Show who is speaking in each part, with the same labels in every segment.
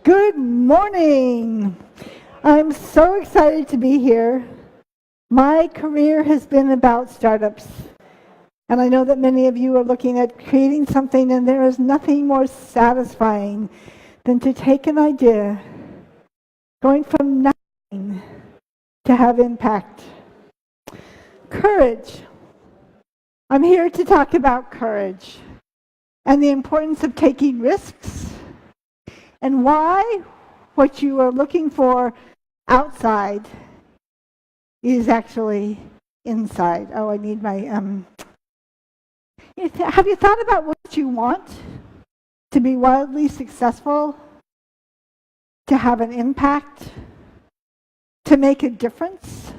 Speaker 1: Good morning. I'm so excited to be here. My career has been about startups. And I know that many of you are looking at creating something, and there is nothing more satisfying than to take an idea, going from nothing to have impact. Courage. I'm here to talk about courage and the importance of taking risks, and why what you are looking for outside is actually inside. Oh, I need my, have you thought about what you want to be wildly successful, to have an impact, to make a difference?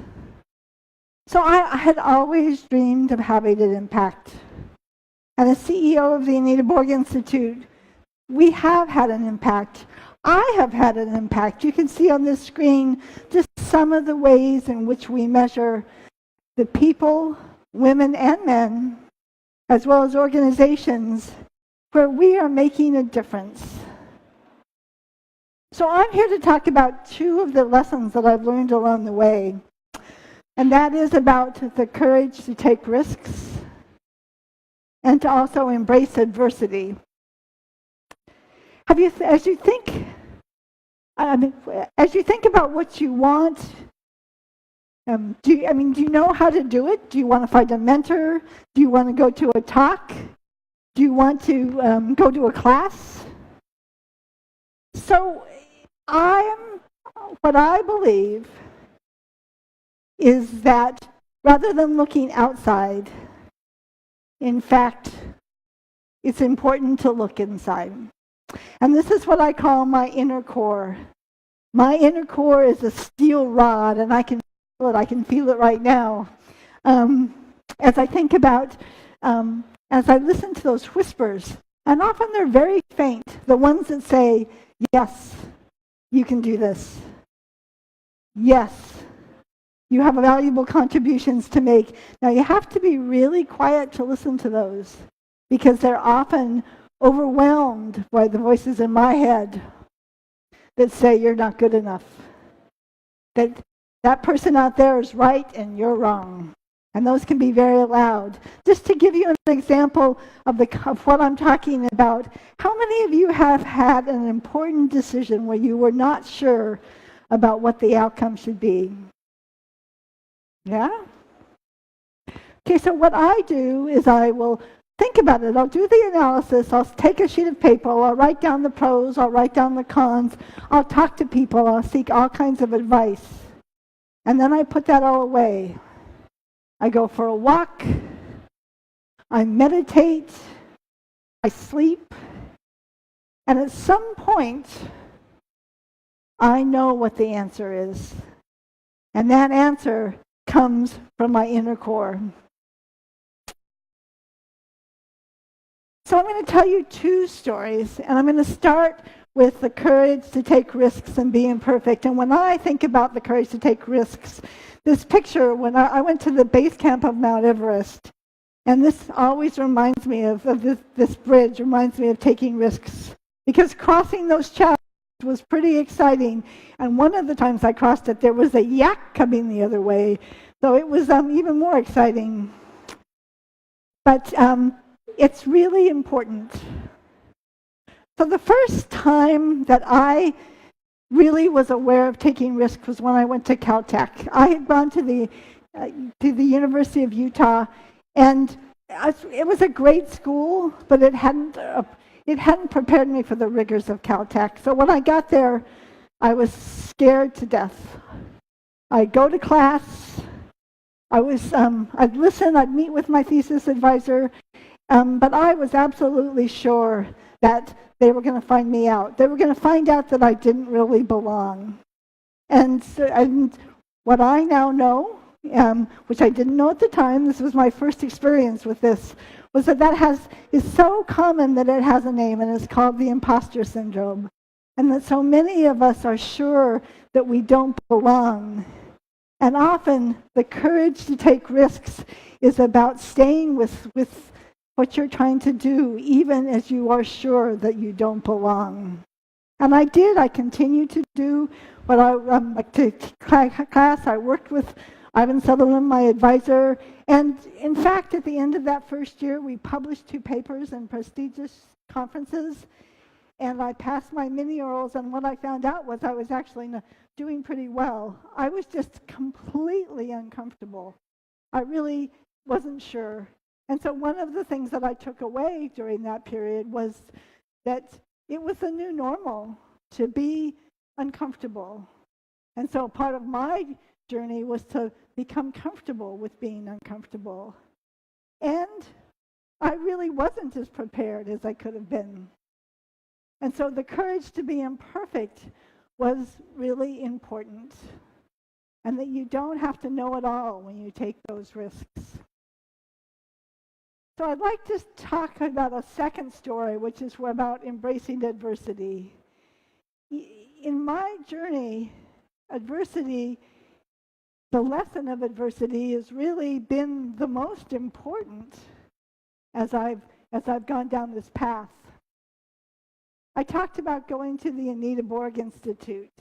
Speaker 1: So I had always dreamed of having an impact. And as CEO of the Anita Borg Institute, we have had an impact. I have had an impact. You can see on this screen just some of the ways in which we measure the people, women and men, as well as organizations, where we are making a difference. So I'm here to talk about two of the lessons that I've learned along the way. And that is about the courage to take risks and to also embrace adversity. As you think about what you want, do you know how to do it? Do you want to find a mentor? Do you want to go to a talk? Do you want to go to a class? So what I believe is that rather than looking outside, in fact, it's important to look inside. And this is what I call my inner core. My inner core is a steel rod, and I can feel it. I can feel it right now. As I think about, as I listen to those whispers, and often they're very faint, the ones that say, yes, you can do this. Yes, you have valuable contributions to make. Now, you have to be really quiet to listen to those, because they're often overwhelmed by the voices in my head that say you're not good enough, that person out there is right and you're wrong. And those can be very loud. Just to give you an example of what I'm talking about, how many of you have had an important decision where you were not sure about what the outcome should be? Yeah? Okay, so what I do is I will think about it. I'll do the analysis. I'll take a sheet of paper. I'll write down the pros. I'll write down the cons. I'll talk to people. I'll seek all kinds of advice. And then I put that all away. I go for a walk. I meditate. I sleep. And at some point, I know what the answer is. And that answer comes from my inner core. So I'm going to tell you two stories, and I'm going to start with the courage to take risks and be imperfect. And when I think about the courage to take risks, this picture, when I went to the base camp of Mount Everest, and this always reminds me of this bridge, reminds me of taking risks, because crossing those challenges was pretty exciting. And one of the times I crossed it, there was a yak coming the other way, so it was even more exciting. But it's really important. So the first time that I really was aware of taking risks was when I went to Caltech. I had gone to the University of Utah, and it was a great school, but it hadn't prepared me for the rigors of Caltech. So when I got there, I was scared to death. I'd go to class. I'd listen. I'd meet with my thesis advisor. But I was absolutely sure that they were going to find me out. They were going to find out that I didn't really belong. And what I now know, which I didn't know at the time, this was my first experience with this, was that is so common that it has a name, and it's called the imposter syndrome. And that so many of us are sure that we don't belong. And often the courage to take risks is about staying with what you're trying to do, even as you are sure that you don't belong. And I did. I continued to do what I like to class. I worked with Ivan Sutherland, my advisor. And in fact, at the end of that first year, we published 2 papers in prestigious conferences. And I passed my mini-orals, and what I found out was I was actually doing pretty well. I was just completely uncomfortable. I really wasn't sure. And so one of the things that I took away during that period was that it was the new normal to be uncomfortable. And so part of my journey was to become comfortable with being uncomfortable. And I really wasn't as prepared as I could have been. And so the courage to be imperfect was really important. And that you don't have to know it all when you take those risks. So I'd like to talk about a second story, which is about embracing adversity. In my journey, adversity, the lesson of adversity has really been the most important as I've gone down this path. I talked about going to the Anita Borg Institute.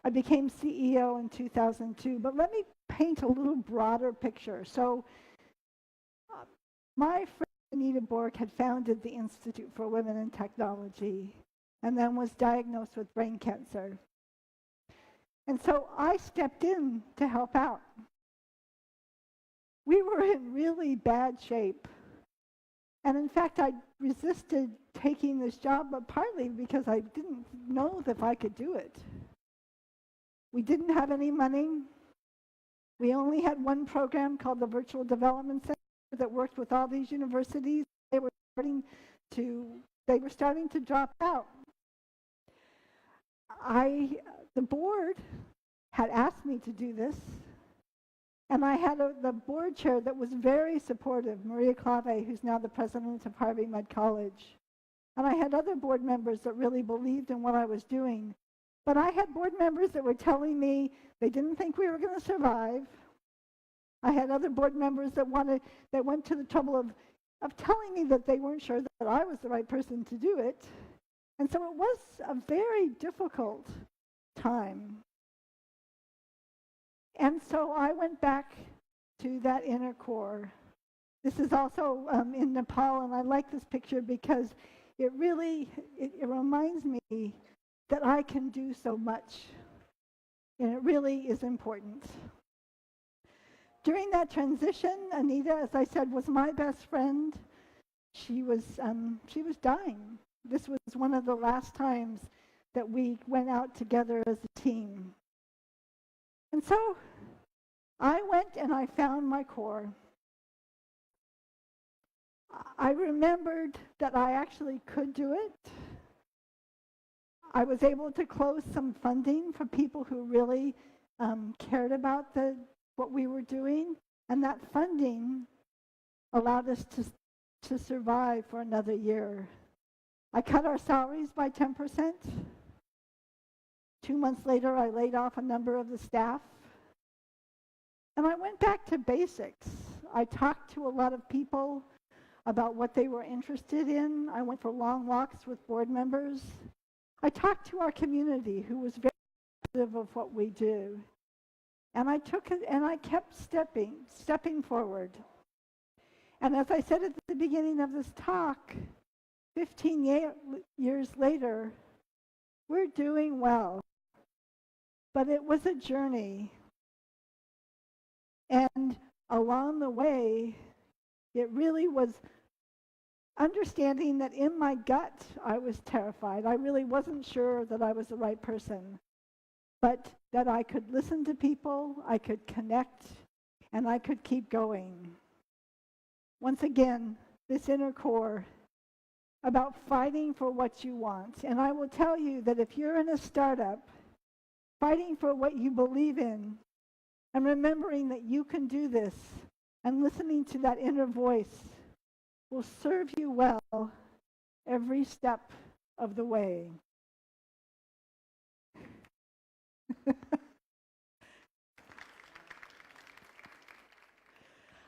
Speaker 1: I became CEO in 2002, but let me paint a little broader picture. So my friend Anita Borg had founded the Institute for Women in Technology and then was diagnosed with brain cancer. And so I stepped in to help out. We were in really bad shape. And in fact, I resisted taking this job, but partly because I didn't know if I could do it. We didn't have any money. We only had one program called the Virtual Development Center that worked with all these universities. They were starting to drop out. The board had asked me to do this, and I had the board chair that was very supportive, Maria Clave, who's now the president of Harvey Mudd College. And I had other board members that really believed in what I was doing. But I had board members that were telling me they didn't think we were going to survive. I had other board members that went to the trouble of telling me that they weren't sure that I was the right person to do it. And so it was a very difficult time. And so I went back to that inner core. This is also in Nepal, and I like this picture because it reminds me that I can do so much, and it really is important. During that transition, Anita, as I said, was my best friend. She was dying. This was one of the last times that we went out together as a team. And so I went and I found my core. I remembered that I actually could do it. I was able to close some funding for people who really cared about what we were doing, and that funding allowed us to survive for another year. I cut our salaries by 10%. 2 months later, I laid off a number of the staff. And I went back to basics. I talked to a lot of people about what they were interested in. I went for long walks with board members. I talked to our community, who was very supportive of what we do. And I took it, and I kept stepping forward. And as I said at the beginning of this talk, 15 years later, we're doing well. But it was a journey. And along the way, it really was understanding that in my gut, I was terrified. I really wasn't sure that I was the right person, but that I could listen to people, I could connect, and I could keep going. Once again, this inner core about fighting for what you want. And I will tell you that if you're in a startup, fighting for what you believe in, and remembering that you can do this, and listening to that inner voice will serve you well every step of the way.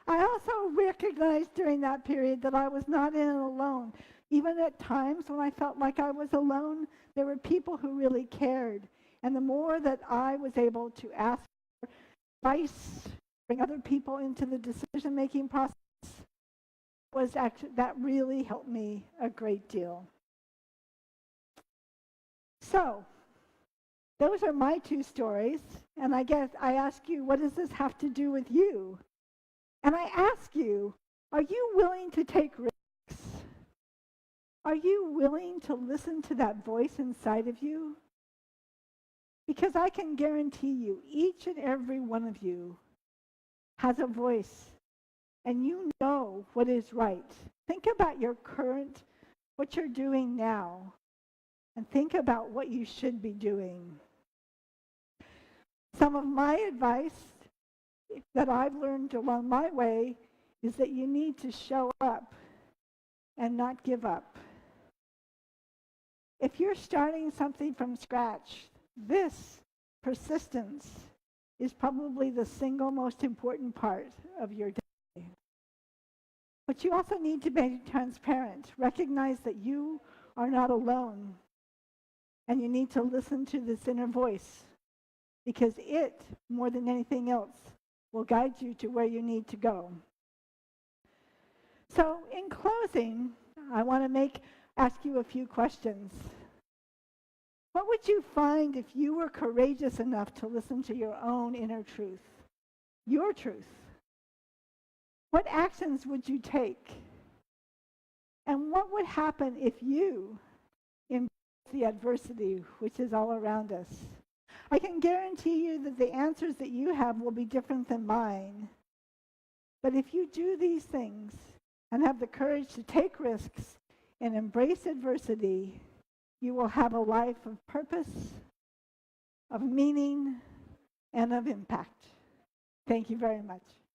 Speaker 1: I also recognized during that period that I was not in it alone. Even at times when I felt like I was alone, there were people who really cared. And the more that I was able to ask for advice, bring other people into the decision-making process, that really helped me a great deal. So, those are my two stories, and I guess I ask you, what does this have to do with you? And I ask you, are you willing to take risks? Are you willing to listen to that voice inside of you? Because I can guarantee you, each and every one of you has a voice, and you know what is right. Think about what you're doing now, and think about what you should be doing. Some of my advice that I've learned along my way is that you need to show up and not give up. If you're starting something from scratch, this persistence is probably the single most important part of your day. But you also need to be transparent. Recognize that you are not alone. And you need to listen to this inner voice, because it, more than anything else, will guide you to where you need to go. So in closing, I want to ask you a few questions. What would you find if you were courageous enough to listen to your own inner truth? Your truth. What actions would you take? And what would happen if you embraced the adversity which is all around us? I can guarantee you that the answers that you have will be different than mine. But if you do these things and have the courage to take risks and embrace adversity, you will have a life of purpose, of meaning, and of impact. Thank you very much.